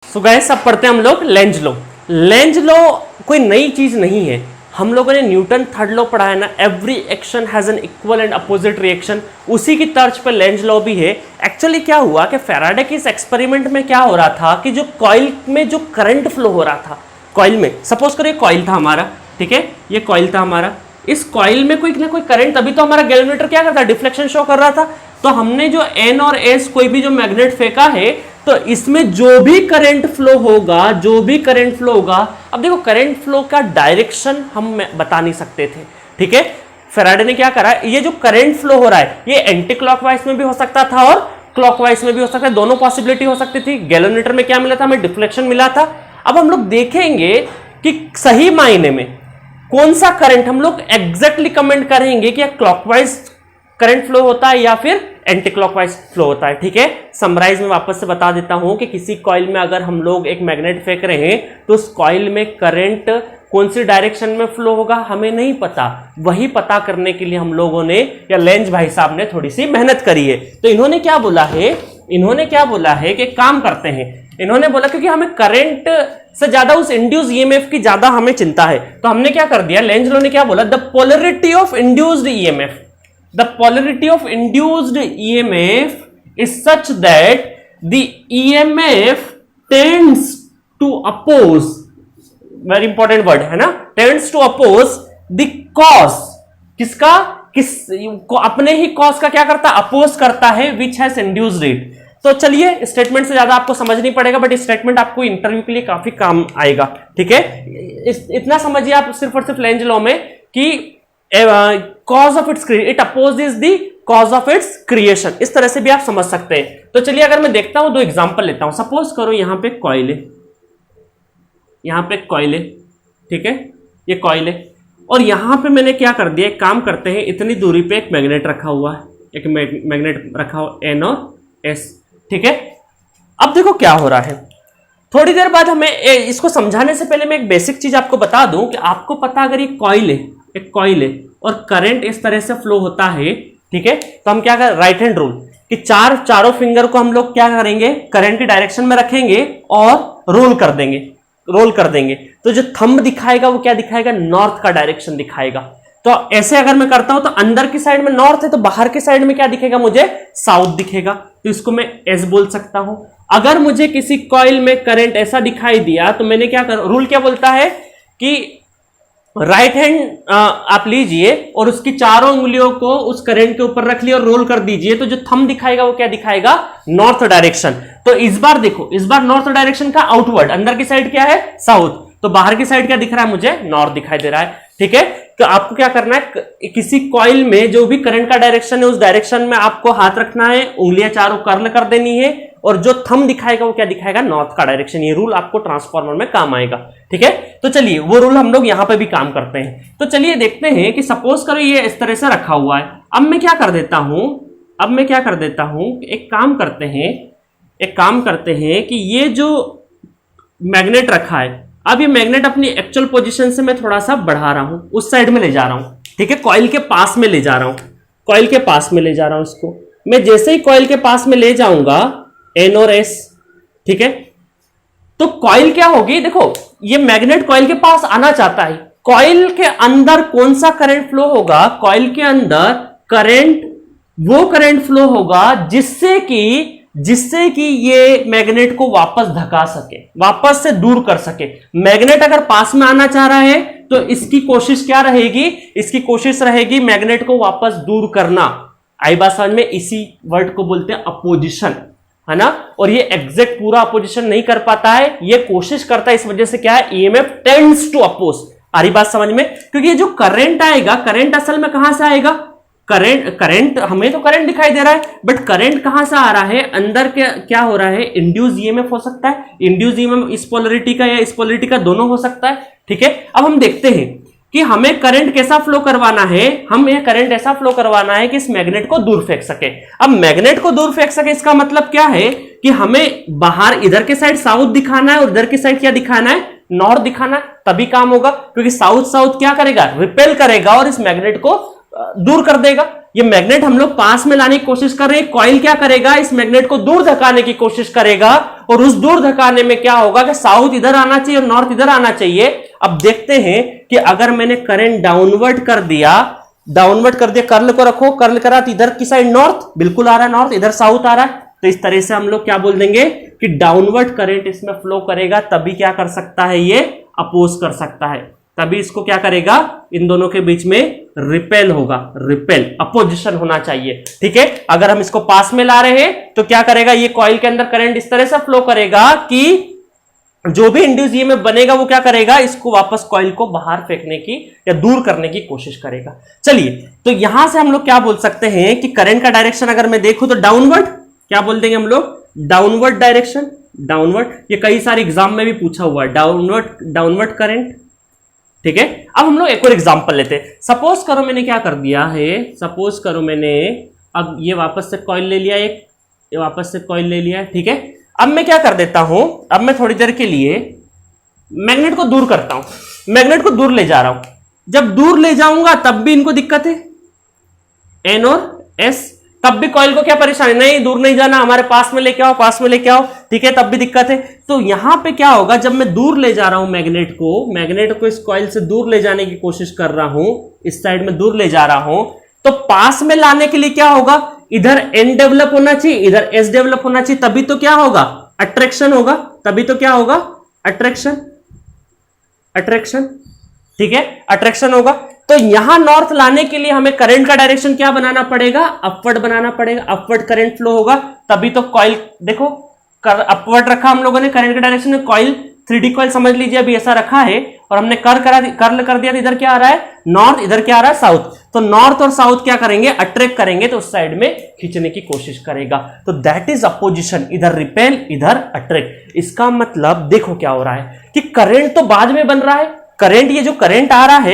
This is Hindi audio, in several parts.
सो गाइस अब पढ़ते हैं हम लोग लेंज लॉ। लेंज लॉ कोई नई चीज नहीं है, हम लोगों ने न्यूटन थर्ड लॉ पढ़ा है ना, every action has an equal and opposite reaction, उसी की तर्ज पर लेंज लॉ भी है। एक्चुअली क्या हुआ कि फैराडे के इस एक्सपेरिमेंट में क्या हो रहा था कि जो कॉइल में जो करंट फ्लो हो रहा था, कॉइल में सपोज करो ये कॉइल था हमारा, ठीक है, ये कॉइल था हमारा, इस कॉइल में कोई ना कोई करंट, तभी तो हमारा गैल्वेनोमीटर क्या करता है, डिफ्लेक्शन शो कर रहा था। तो हमने जो एन और एस कोई भी जो मैग्नेट फेंका है, तो इसमें जो भी करंट फ्लो होगा, जो भी करंट फ्लो होगा, अब देखो करंट फ्लो का डायरेक्शन हम बता नहीं सकते थे, ठीक है। फैराडे ने क्या करा, ये जो करंट फ्लो हो रहा है ये एंटी क्लॉकवाइज में भी हो सकता था और क्लॉकवाइज में भी हो सकता है, दोनों पॉसिबिलिटी हो सकती थी। गैल्वेनोमीटर में क्या मिला था, हमें डिफ्लेक्शन मिला था। अब हम लोग देखेंगे कि सही मायने में कौन सा करंट हम लोग एग्जैक्टली कमेंट करेंगे कि क्लॉकवाइज करंट फ्लो होता है या फिर एंटी क्लॉकवाइज फ्लो होता है, ठीक है। समराइज में वापस से बता देता हूं कि किसी कॉइल में अगर हम लोग एक मैग्नेट फेंक रहे हैं तो उस कॉइल में करंट कौन सी डायरेक्शन में फ्लो होगा हमें नहीं पता, वही पता करने के लिए हम लोगों ने या लेंज भाई साहब ने थोड़ी सी मेहनत करी है। तो इन्होंने क्या बोला है कि काम करते हैं, इन्होंने बोला क्योंकि हमें करंट से ज्यादा उस इंड्यूस्ड ईएमएफ की ज्यादा हमें चिंता है, तो हमने क्या कर दिया, लेंज लॉ ने क्या बोला, the polarity of induced EMF, the polarity of induced EMF is such that the EMF tends to oppose, very important word है ना, tends to oppose the cause, किसका, किस को अपने ही cause का क्या करता है, अपोज करता है, which has induced it। तो चलिए स्टेटमेंट से ज्यादा आपको समझ नहीं पड़ेगा, बट स्टेटमेंट आपको इंटरव्यू के लिए काफी काम आएगा, ठीक है। इतना समझिए आप सिर्फ और सिर्फ लेंज लॉ में कि cause of its it opposes the cause of its creation, इस तरह से भी आप समझ सकते हैं। तो चलिए अगर मैं देखता हूं, दो एग्जांपल लेता हूं। सपोज करो यहां पे कॉइल है, यहां पे कॉइल है, ठीक है, ये कॉइल है, और यहां पे मैंने क्या कर दिया, एक काम करते हैं, इतनी दूरी पे एक मैग्नेट रखा हुआ है, एक मैग्नेट रखा हुआ एन और एस, ठीक है। अब देखो क्या हो रहा है, थोड़ी देर बाद हमें इसको समझाने से पहले मैं एक बेसिक चीज आपको बता दूं कि आपको पता, अगर ये कॉइल है, एक कॉइल है और करंट इस तरह से फ्लो होता है, ठीक है, तो हम क्या करें, राइट हैंड रूल कि चारों फिंगर को हम लोग क्या करेंगे, करंट की डायरेक्शन में रखेंगे और रोल कर देंगे, तो जो थंब दिखाएगा वो क्या दिखाएगा, नॉर्थ का डायरेक्शन दिखाएगा। तो ऐसे अगर मैं करता हूं तो अंदर की साइड में नॉर्थ है, तो बाहर की साइड में क्या दिखेगा, मुझे साउथ दिखेगा, तो इसको मैं एस बोल सकता हूं। अगर मुझे किसी कॉइल में करंट ऐसा दिखाई दिया तो मैंने क्या कर, रूल क्या बोलता है कि राइट हैंड आप लीजिए और उसकी चारों उंगलियों को उस करंट के ऊपर रख लिया और रोल कर दीजिए, तो जो थंब दिखाएगा वो क्या दिखाएगा, नॉर्थ डायरेक्शन। तो इस बार देखो, इस बार नॉर्थ डायरेक्शन का आउटवर्ड, अंदर की साइड क्या है, साउथ, तो बाहर की साइड क्या दिख रहा है, मुझे नॉर्थ दिखाई दे रहा है, ठीक है। तो आपको क्या करना है, किसी कॉइल में जो भी करंट का डायरेक्शन है उस डायरेक्शन में आपको हाथ रखना है, उंगलियां चारों कर्ल कर देनी है, और जो थंब दिखाएगा वो क्या दिखाएगा, नॉर्थ का डायरेक्शन। ये रूल आपको ट्रांसफॉर्मर में काम आएगा, ठीक है। तो चलिए वो रूल हम लोग यहां पे भी काम करते हैं। तो चलिए देखते हैं कि सपोज करो ये इस तरह से रखा हुआ है। अब मैं क्या कर देता हूं, एक काम करते हैं कि ये जो मैग्नेट रखा है, अब ये मैग्नेट अपनी एक्चुअल पोजीशन से मैं थोड़ा सा बढ़ा रहा हूं, उस साइड में ले जा रहा हूं, ठीक है, कॉइल के पास में ले जा रहा हूं, इसको मैं जैसे ही कॉइल के पास में ले जाऊंगा एन और एस, ठीक है, तो कॉइल क्या होगी, देखो ये मैग्नेट कॉइल के पास आना चाहता है, कॉइल के अंदर कौन सा करंट फ्लो होगा, कॉइल के अंदर वो करंट फ्लो होगा जिससे कि ये मैग्नेट को वापस धका सके, वापस से दूर कर सके। मैग्नेट अगर पास में आना चाह रहा है तो इसकी कोशिश क्या रहेगी, इसकी कोशिश रहेगी मैग्नेट को वापस दूर करना। आई बात समझ में, इसी वर्ड को बोलते हैं अपोजिशन, है ना। और ये एग्जैक्ट पूरा अपोजिशन नहीं कर पाता है, ये कोशिश करता है, इस वजह से क्या है, ईएमएफ टेंड्स टू अपोज। आ रही बात समझ में, क्योंकि ये जो करंट आएगा, करंट असल में कहां से आएगा, करंट हमें तो करंट दिखाई दे रहा है, बट करंट कहां से आ रहा है, अंदर क्या हो रहा है, इंड्यूस ईएमएफ हो सकता है, इंड्यूस ईएमएफ इस पोलरिटी का या इस पोलरिटी का, दोनों हो सकता है, ठीक है। अब हम देखते हैं कि हमें करंट कैसा फ्लो करवाना है, हमें करंट ऐसा फ्लो करवाना है कि इस मैग्नेट को दूर फेंक सके। अब मैग्नेट को दूर फेंक सके, इसका मतलब क्या है कि हमें बाहर इधर के साइड साउथ दिखाना है और इधर की साइड क्या दिखाना है, नॉर्थ दिखाना है, तभी काम होगा। क्योंकि साउथ क्या करेगा, रिपेल करेगा और इस मैग्नेट को दूर कर देगा। ये मैग्नेट हम लोग पास में लाने की कोशिश कर रहे हैं, कॉइल क्या करेगा, इस मैग्नेट को दूर धकाने की कोशिश करेगा और उस दूर धकाने में क्या होगा कि साउथ इधर आना चाहिए और नॉर्थ इधर आना चाहिए। अब देखते हैं कि अगर मैंने करंट डाउनवर्ड कर दिया, कर्ल को रखो, कर्ल करा तो इधर की साइड नॉर्थ बिल्कुल आ रहा है, नॉर्थ इधर साउथ आ रहा है, तो इस तरह से हम लोग क्या बोल देंगे कि डाउनवर्ड करंट इसमें फ्लो करेगा, तभी क्या कर सकता है, ये अपोज कर सकता है, तभी इसको क्या करेगा, इन दोनों के बीच में रिपेल होगा, रिपेल अपोजिशन होना चाहिए। ठीक है, अगर हम इसको पास में ला रहे हैं तो क्या करेगा, ये कॉइल के अंदर करंट इस तरह से फ्लो करेगा कि जो भी इंड्यूस ईएमएफ बनेगा वो क्या करेगा, इसको वापस कॉइल को बाहर फेंकने की या दूर करने की कोशिश करेगा। चलिए, तो यहां से हम लोग क्या बोल सकते हैं कि करंट का डायरेक्शन अगर मैं देखूं तो डाउनवर्ड, क्या बोल देंगे हम लोग, डाउनवर्ड डायरेक्शन, डाउनवर्ड, ये कई सारे एग्जाम में भी पूछा हुआ है, डाउनवर्ड करंट। ठीक है, अब हम लोग एक और एग्जांपल लेते हैं। सपोज करो मैंने क्या कर दिया है, सपोज करो मैंने अब ये वापस से कॉइल ले लिया, एक ये वापस से कॉइल ले लिया। ठीक है, अब मैं क्या कर देता हूं, अब मैं थोड़ी देर के लिए मैग्नेट को दूर करता हूं, मैग्नेट को दूर ले जा रहा हूं। जब दूर ले जाऊंगा तब भी इनको दिक्कत है, एन और एस, तब भी कॉइल को क्या परेशानी, नहीं दूर नहीं जाना, हमारे पास में लेके आओ, पास में लेके आओ। ठीक है, तब भी दिक्कत है। तो यहां पे क्या होगा, जब मैं दूर ले जा रहा हूं मैग्नेट को इस कॉइल से दूर ले जाने की कोशिश कर रहा हूं, इस साइड में दूर ले जा रहा हूं, तो पास में लाने के लिए क्या होगा, इधर एन डेवलप होना चाहिए, इधर एस डेवलप होना चाहिए, तभी तो क्या होगा, अट्रैक्शन होगा, तभी तो क्या होगा, अट्रैक्शन, ठीक है, अट्रैक्शन होगा। तो यहां नॉर्थ लाने के लिए हमें करंट का डायरेक्शन क्या बनाना पड़ेगा, अपवर्ड बनाना पड़ेगा, अपवर्ड करंट फ्लो होगा, तभी तो कॉइल देखो अपवर्ड रखा हम लोगों ने करंट के डायरेक्शन में, कॉइल 3D कॉइल समझ लीजिए अभी ऐसा रखा है, और हमने कर्ल कर दिया, तो इधर क्या आ रहा है, नॉर्थ, इधर क्या आ रहा है, साउथ। तो नॉर्थ और साउथ क्या करेंगे, अट्रैक्ट करेंगे, तो उस साइड में खींचने की कोशिश करेगा। तो दैट इज अपोजिशन, इधर रिपेल, इधर अट्रैक्ट। इसका मतलब देखो क्या हो रहा है कि करंट तो बाद में बन रहा है, करंट, ये जो करंट आ रहा है,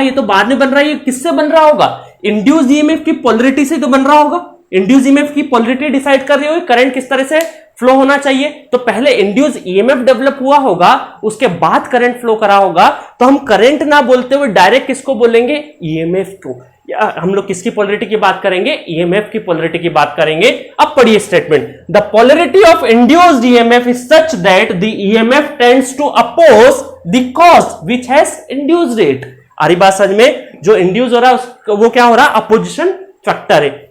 ये तो बाद में बन रहा है। ये किससे बन रहा होगा, इंड्यूस ईएमएफ की पोलरिटी से तो बन रहा होगा। इंड्यूस ईएमएफ की पोलरिटी डिसाइड कर रही होगी करंट किस तरह से फ्लो होना चाहिए। तो पहले इंड्यूस ईएमएफ डेवलप हुआ होगा, उसके बाद करंट फ्लो करा होगा। तो हम करंट ना बोलते हुए डायरेक्ट किसको बोलेंगे, ईएमएफ को, या हम लोग किसकी पोलरिटी की बात करेंगे, ईएमएफ की पोलरिटी की बात करेंगे। अब पढ़िए statement, the polarity of induced EMF is such that the EMF tends to oppose the cause which has induced it. आ रही बात समझ में, जो इंड्यूस हो रहा है वो क्या हो रहा है, अपोजिशन फैक्टर है।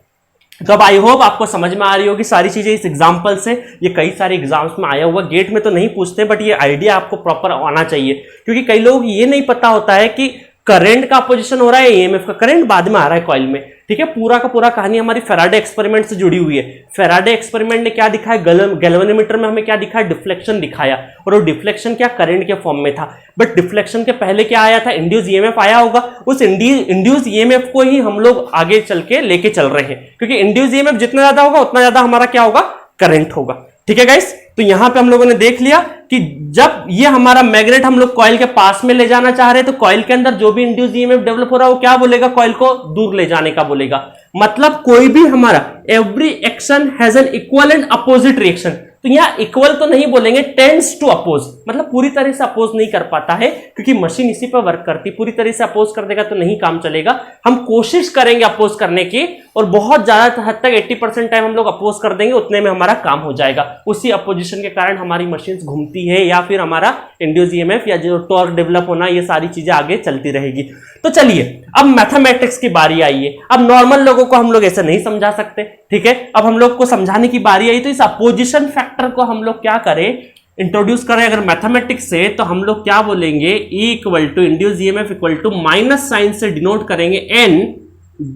तो अब आई होप आपको समझ में आ रही होगी सारी चीजें इस एग्जांपल से। ये कई सारे एग्जाम्स में आया हुआ, गेट में तो नहीं पूछते, बट ये आइडिया आपको प्रॉपर आना चाहिए, क्योंकि कई लोग ये नहीं पता होता है कि करंट का अपोजिशन हो रहा है, ईएमएफ का, करंट बाद में आ रहा है कॉइल में। ठीक है, पूरा का पूरा कहानी हमारी फैराडे एक्सपेरिमेंट से जुड़ी हुई है। फैराडे एक्सपेरिमेंट ने क्या दिखाया, गैल्वेनोमीटर में हमें क्या दिखाया, डिफ्लेक्शन दिखाया, और वो डिफ्लेक्शन क्या करंट के फॉर्म में था। बट डिफ्लेक्शन के पहले क्या आया था, इंड्यूस ईएमएफ आया होगा। उस इंड्यूस ईएमएफ को ही हम लोग आगे चल के लेके चल रहे हैं, क्योंकि इंड्यूस ईएमएफ जितना ज्यादा होगा उतना ज्यादा हमारा क्या होगा, करंट होगा। ठीक है गाइस, तो यहां पे हम लोगों ने देख लिया कि जब ये हमारा मैग्नेट हम लोग कॉइल के पास में ले जाना चाह रहे हैं, तो कॉइल के अंदर जो भी इंड्यूस ईएमएफ डेवलप हो रहा है वो क्या बोलेगा, कॉइल को दूर ले जाने का बोलेगा। मतलब कोई भी हमारा every action has an equal and opposite reaction. तो यहां इक्वल तो नहीं बोलेंगे, टेंड्स टू अपोज, मतलब पूरी तरह से अपोज नहीं कर पाता है, क्योंकि मशीन इसी पर वर्क करती। पूरी तरह से अपोज कर देगा तो नहीं काम चलेगा। हम कोशिश करेंगे अपोज करने की, और बहुत ज्यादा हद तक 80% टाइम हम लोग अपोज कर देंगे, उतने में हमारा काम हो जाएगा। उसी अपोजिशन के कारण हमारी मशीन घूमती है, या फिर हमारा इंड्यूस ईएमएफ या जो टॉर्क डेवलप होना, ये सारी चीजें आगे चलती रहेगी। तो चलिए अब मैथमेटिक्स की बारी आई है। अब नॉर्मल लोगों को हम लोग ऐसे नहीं समझा सकते, ठीक है। अब हम लोग को समझाने की बारी आई, तो इस अपोजिशन फैक्टर को हम लोग क्या करें, इंट्रोड्यूस करें अगर मैथमेटिक्स से, तो हम लोग क्या बोलेंगे, E equal to induced EMF equal to minus sign से डिनोट करेंगे N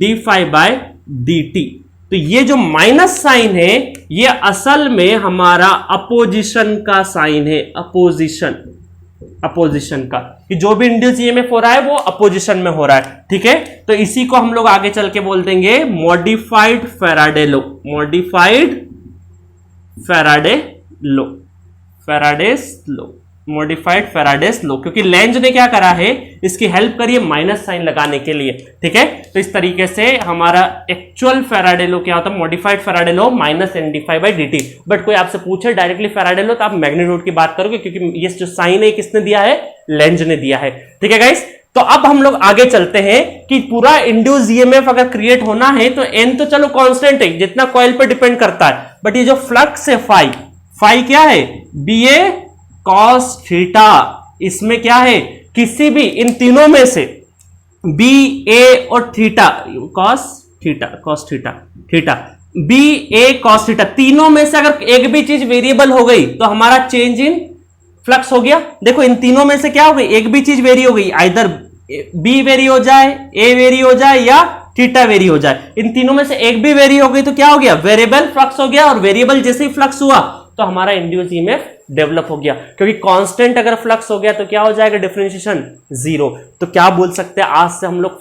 d∅dt। तो ये जो माइनस साइन है ये असल में हमारा अपोजिशन का साइन है, अपोजिशन का, कि जो भी इंड्यूस ईएमएफ हो रहा है वो अपोजिशन में हो रहा है। ठीक है, तो इसी को हम लोग आगे चल के बोल देंगे मॉडिफाइड फैराडे लो, मॉडिफाइड मॉडिफाइड फैराडेस लो, क्योंकि लेंज ने क्या करा है, इसकी हेल्प करिए माइनस साइन लगाने के लिए। ठीक है, तो इस तरीके से हमारा एक्चुअल फैराडे लो क्या होता है, modified Faraday low minus N∅dt। But कोई आपसे पूछे डायरेक्टली फैराडे लो तो आप मैग्नीट्यूड की बात करोगे, क्योंकि ये जो साइन है किसने दिया है, लेंज ने दिया है। ठीक है गाइस, तो अब हम लोग आगे चलते हैं कि पूरा इंड्यूस ईएमएफ अगर क्रिएट होना है तो N तो चलो कांस्टेंट है, जितना कॉइल पर डिपेंड करता है, बट ये जो फ्लक्स है फाई क्या है, बी ए कॉस थीटा। इसमें क्या है, किसी भी इन तीनों में से बी ए और theta, cos theta theta, B A cos theta, तीनों में से अगर एक भी चीज वेरिएबल हो गई तो हमारा चेंज इन फ्लक्स हो गया। देखो इन तीनों में से क्या हो गई, एक भी चीज वेरी हो गई, आइदर बी वेरी हो जाए, ए वेरी हो जाए या थीटा वेरी हो जाए। इन तीनों में से एक भी वेरी हो गई तो क्या हो गया, वेरिएबल फ्लक्स हो गया। और वेरिएबल जैसे ही फ्लक्स हुआ तो हमारा इंड्यूस ईएमएफ डेवलप हो गया, क्योंकि कांस्टेंट अगर फ्लक्स हो गया तो क्या हो जाएगा, डिफरेंशिएशन जीरो। तो क्या बोल सकते हैं आज से हम लोग,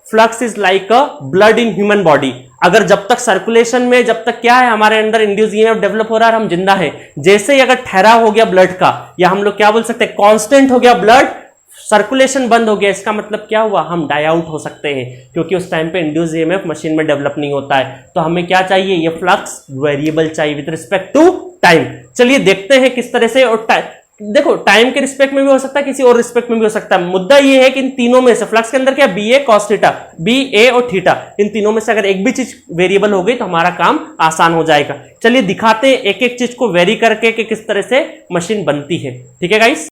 flux is like a blood in human body. अगर जब तक सर्कुलेशन में, जब तक क्या है हमारे अंदर इंड्यूस ईएमएफ डेवलप हो रहा है, हम जिंदा है। जैसे ही अगर ठहराव हो गया ब्लड का, या हम लोग क्या बोल सकते हैं, कांस्टेंट हो गया ब्लड, सर्कुलेशन बंद हो गया, इसका मतलब क्या हुआ, हम डाई आउट हो सकते हैं, क्योंकि उस टाइम पे इंड्यूस ईएमएफ मशीन में डेवलप नहीं होता है। तो हमें क्या चाहिए, ये फ्लक्स वेरिएबल चाहिए विद रिस्पेक्ट टू टाइम। चलिए देखते हैं किस तरह से। और देखो टाइम के रिस्पेक्ट में भी हो सकता है, किसी और रिस्पेक्ट में भी हो सकता है। मुद्दा ये है कि इन तीनों में से फ्लक्स के अंदर क्या, B A cos theta, B A और थीटा, इन तीनों में से अगर एक भी चीज वेरिएबल हो गई तो हमारा काम आसान हो जाएगा। चलिए दिखाते हैं एक एक चीज को वेरी करके कि किस तरह से मशीन बनती है। ठीक है गाइस।